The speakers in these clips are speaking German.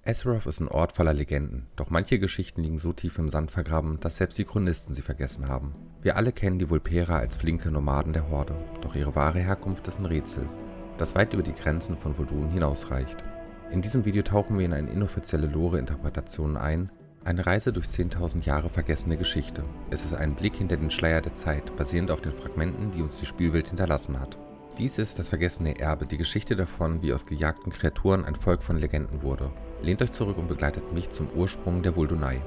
Azeroth ist ein Ort voller Legenden, doch manche Geschichten liegen so tief im Sand vergraben, dass selbst die Chronisten sie vergessen haben. Wir alle kennen die Vulpera als flinke Nomaden der Horde, doch ihre wahre Herkunft ist ein Rätsel, das weit über die Grenzen von Vol'dun hinausreicht. In diesem Video tauchen wir in eine inoffizielle Lore-Interpretation ein, eine Reise durch 10.000 Jahre vergessene Geschichte. Es ist ein Blick hinter den Schleier der Zeit, basierend auf den Fragmenten, die uns die Spielwelt hinterlassen hat. Dies ist das vergessene Erbe, die Geschichte davon, wie aus gejagten Kreaturen ein Volk von Legenden wurde. Lehnt euch zurück und begleitet mich zum Ursprung der Vuldunai.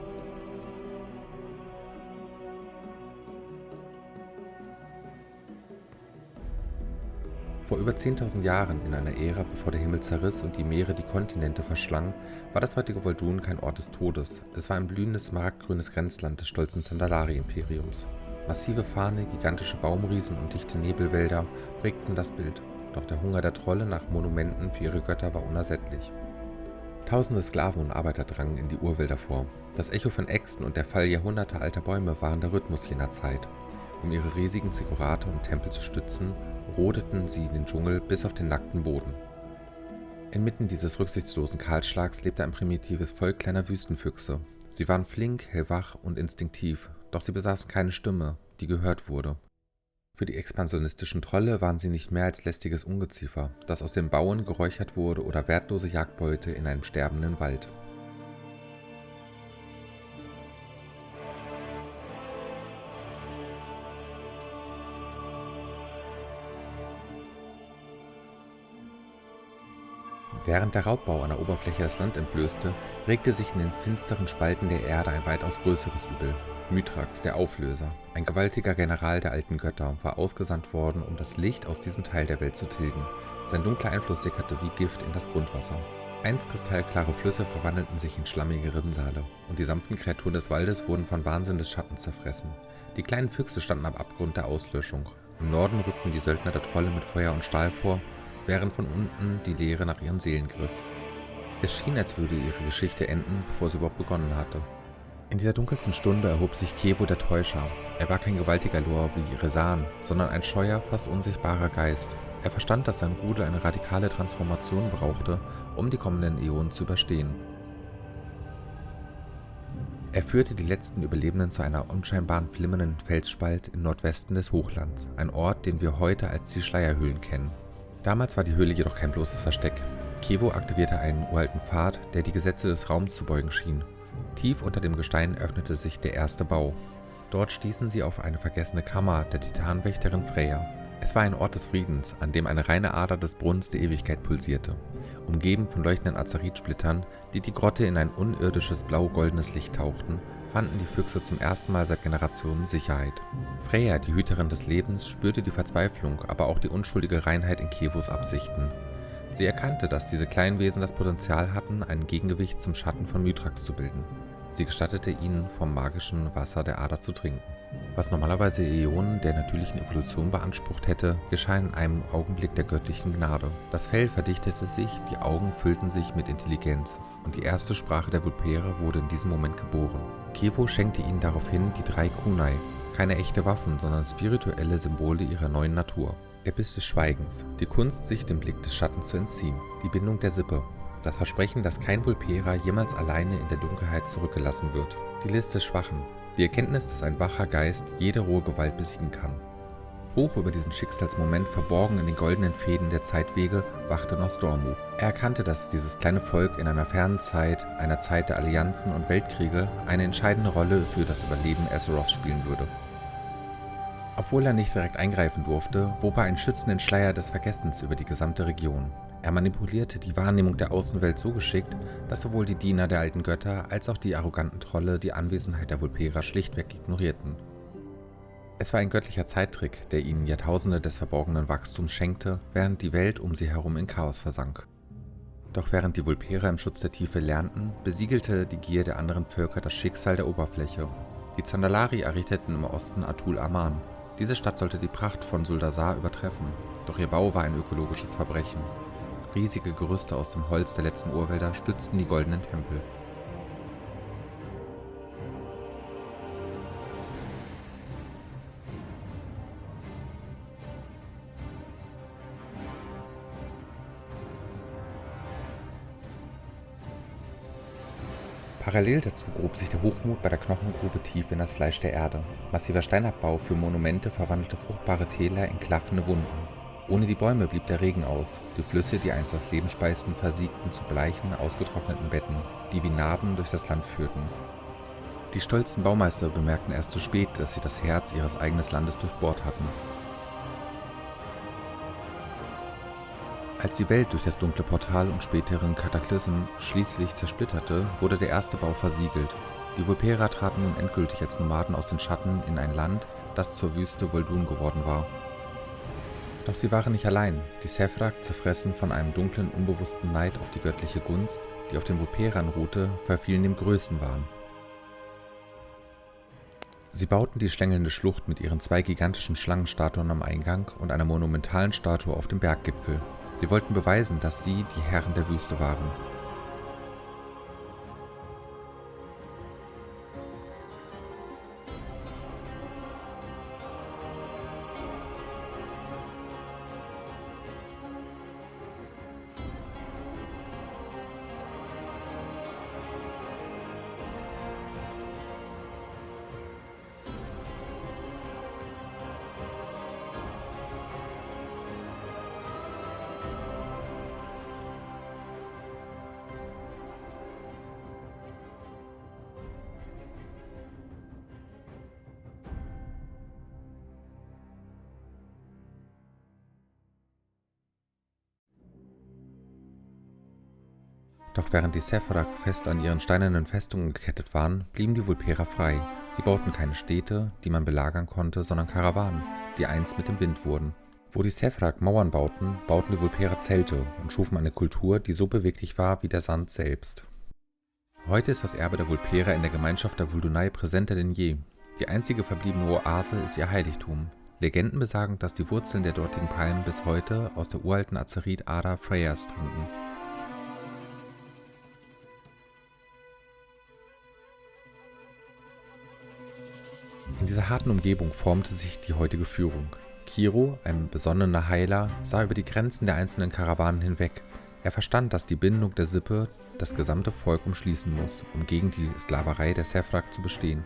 Vor über 10.000 Jahren, in einer Ära, bevor der Himmel zerriss und die Meere die Kontinente verschlangen, war das heutige Vol'dun kein Ort des Todes. Es war ein blühendes smaragdgrünes Grenzland des stolzen Zandalari-Imperiums. Massive Farne, gigantische Baumriesen und dichte Nebelwälder prägten das Bild. Doch der Hunger der Trolle nach Monumenten für ihre Götter war unersättlich. Tausende Sklaven und Arbeiter drangen in die Urwälder vor. Das Echo von Äxten und der Fall jahrhundertealter Bäume waren der Rhythmus jener Zeit. Um ihre riesigen Ziggurate und Tempel zu stützen, rodeten sie den Dschungel bis auf den nackten Boden. Inmitten dieses rücksichtslosen Kahlschlags lebte ein primitives Volk kleiner Wüstenfüchse. Sie waren flink, hellwach und instinktiv, doch sie besaßen keine Stimme, die gehört wurde. Für die expansionistischen Trolle waren sie nicht mehr als lästiges Ungeziefer, das aus den Bauen geräuchert wurde oder wertlose Jagdbeute in einem sterbenden Wald. Während der Raubbau an der Oberfläche das Land entblößte, regte sich in den finsteren Spalten der Erde ein weitaus größeres Übel. Mithrax, der Auflöser, ein gewaltiger General der alten Götter, war ausgesandt worden, um das Licht aus diesem Teil der Welt zu tilgen. Sein dunkler Einfluss sickerte wie Gift in das Grundwasser. Einst kristallklare Flüsse verwandelten sich in schlammige Rinnsale, und die sanften Kreaturen des Waldes wurden von Wahnsinn des Schattens zerfressen. Die kleinen Füchse standen am Abgrund der Auslöschung. Im Norden rückten die Söldner der Trolle mit Feuer und Stahl vor, während von unten die Leere nach ihren Seelen griff. Es schien, als würde ihre Geschichte enden, bevor sie überhaupt begonnen hatte. In dieser dunkelsten Stunde erhob sich Kevo der Täuscher. Er war kein gewaltiger Lord wie Rezan, sondern ein scheuer, fast unsichtbarer Geist. Er verstand, dass sein Rudel eine radikale Transformation brauchte, um die kommenden Äonen zu überstehen. Er führte die letzten Überlebenden zu einer unscheinbaren flimmernden Felsspalt im Nordwesten des Hochlands, ein Ort, den wir heute als die Schleierhöhlen kennen. Damals war die Höhle jedoch kein bloßes Versteck. Kevo aktivierte einen uralten Pfad, der die Gesetze des Raums zu beugen schien. Tief unter dem Gestein öffnete sich der erste Bau. Dort stießen sie auf eine vergessene Kammer der Titanwächterin Freya. Es war ein Ort des Friedens, an dem eine reine Ader des Brunnens der Ewigkeit pulsierte, umgeben von leuchtenden Azerittsplittern, die die Grotte in ein unirdisches blau-goldenes Licht tauchten, fanden die Füchse zum ersten Mal seit Generationen Sicherheit. Freya, die Hüterin des Lebens, spürte die Verzweiflung, aber auch die unschuldige Reinheit in Kevos Absichten. Sie erkannte, dass diese kleinen Wesen das Potenzial hatten, ein Gegengewicht zum Schatten von Mithrax zu bilden. Sie gestattete ihnen, vom magischen Wasser der Ader zu trinken. Was normalerweise Äonen der natürlichen Evolution beansprucht hätte, geschah in einem Augenblick der göttlichen Gnade. Das Fell verdichtete sich, die Augen füllten sich mit Intelligenz, und die erste Sprache der Vulpera wurde in diesem Moment geboren. Kevo schenkte ihnen daraufhin die 3 Kunai, keine echte Waffen, sondern spirituelle Symbole ihrer neuen Natur. Der Biss des Schweigens, die Kunst, sich dem Blick des Schattens zu entziehen, die Bindung der Sippe, das Versprechen, dass kein Vulpera jemals alleine in der Dunkelheit zurückgelassen wird, die List des Schwachen, die Erkenntnis, dass ein wacher Geist jede rohe Gewalt besiegen kann. Hoch über diesen Schicksalsmoment, verborgen in den goldenen Fäden der Zeitwege, wachte Nostormu. Er erkannte, dass dieses kleine Volk in einer fernen Zeit, einer Zeit der Allianzen und Weltkriege, eine entscheidende Rolle für das Überleben Azeroths spielen würde. Obwohl er nicht direkt eingreifen durfte, wog er einen schützenden Schleier des Vergessens über die gesamte Region. Er manipulierte die Wahrnehmung der Außenwelt so geschickt, dass sowohl die Diener der alten Götter als auch die arroganten Trolle die Anwesenheit der Vulpera schlichtweg ignorierten. Es war ein göttlicher Zeittrick, der ihnen Jahrtausende des verborgenen Wachstums schenkte, während die Welt um sie herum in Chaos versank. Doch während die Vulpera im Schutz der Tiefe lernten, besiegelte die Gier der anderen Völker das Schicksal der Oberfläche. Die Zandalari errichteten im Osten Atul Aman. Diese Stadt sollte die Pracht von Zuldasar übertreffen, doch ihr Bau war ein ökologisches Verbrechen. Riesige Gerüste aus dem Holz der letzten Urwälder stützten die goldenen Tempel. Parallel dazu grub sich der Hochmut bei der Knochengrube tief in das Fleisch der Erde. Massiver Steinabbau für Monumente verwandelte fruchtbare Täler in klaffende Wunden. Ohne die Bäume blieb der Regen aus. Die Flüsse, die einst das Leben speisten, versiegten zu bleichen, ausgetrockneten Betten, die wie Narben durch das Land führten. Die stolzen Baumeister bemerkten erst zu spät, dass sie das Herz ihres eigenen Landes durchbohrt hatten. Als die Welt durch das dunkle Portal und späteren Kataklysmen schließlich zersplitterte, wurde der erste Bau versiegelt. Die Vulpera traten nun endgültig als Nomaden aus den Schatten in ein Land, das zur Wüste Vol'dun geworden war. Doch sie waren nicht allein. Die Sethrak, zerfressen von einem dunklen, unbewussten Neid auf die göttliche Gunst, die auf den Vulperan ruhte, verfielen dem Größenwahn. Sie bauten die schlängelnde Schlucht mit ihren 2 gigantischen Schlangenstatuen am Eingang und einer monumentalen Statue auf dem Berggipfel. Sie wollten beweisen, dass sie die Herren der Wüste waren. Doch während die Sethrak fest an ihren steinernen Festungen gekettet waren, blieben die Vulpera frei. Sie bauten keine Städte, die man belagern konnte, sondern Karawanen, die eins mit dem Wind wurden. Wo die Sethrak Mauern bauten, bauten die Vulpera Zelte und schufen eine Kultur, die so beweglich war wie der Sand selbst. Heute ist das Erbe der Vulpera in der Gemeinschaft der Vuldunai präsenter denn je. Die einzige verbliebene Oase ist ihr Heiligtum. Legenden besagen, dass die Wurzeln der dortigen Palmen bis heute aus der uralten Azerit-Ader Freyas trinken. In dieser harten Umgebung formte sich die heutige Führung. Kiro, ein besonnener Heiler, sah über die Grenzen der einzelnen Karawanen hinweg. Er verstand, dass die Bindung der Sippe das gesamte Volk umschließen muss, um gegen die Sklaverei der Sethrak zu bestehen.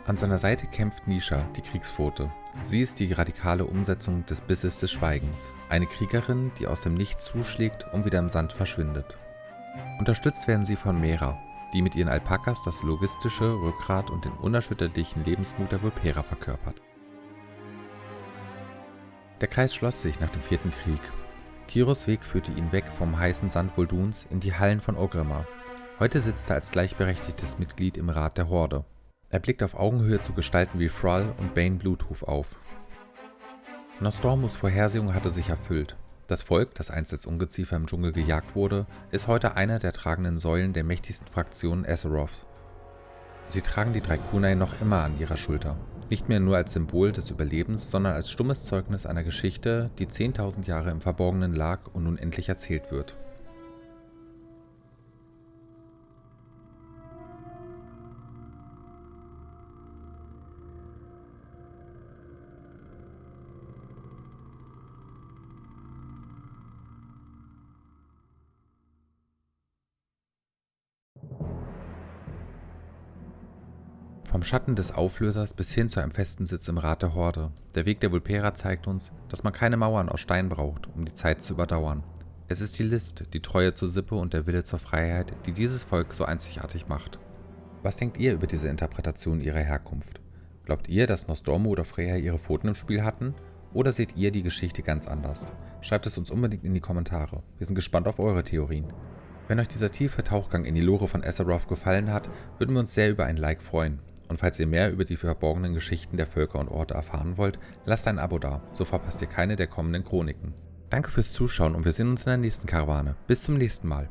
An seiner Seite kämpft Nisha, die Kriegspfote. Sie ist die radikale Umsetzung des Bisses des Schweigens. Eine Kriegerin, die aus dem Nichts zuschlägt und wieder im Sand verschwindet. Unterstützt werden sie von Mera, die mit ihren Alpakas das logistische Rückgrat und den unerschütterlichen Lebensmut der Vulpera verkörpert. Der Kreis schloss sich nach dem 4. Krieg. Kiros Weg führte ihn weg vom heißen Sand Vol'Duns in die Hallen von Orgrimmar. Heute sitzt er als gleichberechtigtes Mitglied im Rat der Horde. Er blickt auf Augenhöhe zu Gestalten wie Thrall und Bane Bluthoof auf. Nozdormus Vorhersehung hatte sich erfüllt. Das Volk, das einst als Ungeziefer im Dschungel gejagt wurde, ist heute einer der tragenden Säulen der mächtigsten Fraktionen Azeroths. Sie tragen die 3 Kunai noch immer an ihrer Schulter. Nicht mehr nur als Symbol des Überlebens, sondern als stummes Zeugnis einer Geschichte, die 10.000 Jahre im Verborgenen lag und nun endlich erzählt wird. Vom Schatten des Auflösers bis hin zu einem festen Sitz im Rat der Horde. Der Weg der Vulpera zeigt uns, dass man keine Mauern aus Stein braucht, um die Zeit zu überdauern. Es ist die List, die Treue zur Sippe und der Wille zur Freiheit, die dieses Volk so einzigartig macht. Was denkt ihr über diese Interpretation ihrer Herkunft? Glaubt ihr, dass Nostormu oder Freya ihre Pfoten im Spiel hatten? Oder seht ihr die Geschichte ganz anders? Schreibt es uns unbedingt in die Kommentare. Wir sind gespannt auf eure Theorien. Wenn euch dieser tiefe Tauchgang in die Lore von Azeroth gefallen hat, würden wir uns sehr über ein Like freuen. Und falls ihr mehr über die verborgenen Geschichten der Völker und Orte erfahren wollt, lasst ein Abo da, so verpasst ihr keine der kommenden Chroniken. Danke fürs Zuschauen und wir sehen uns in der nächsten Karawane. Bis zum nächsten Mal.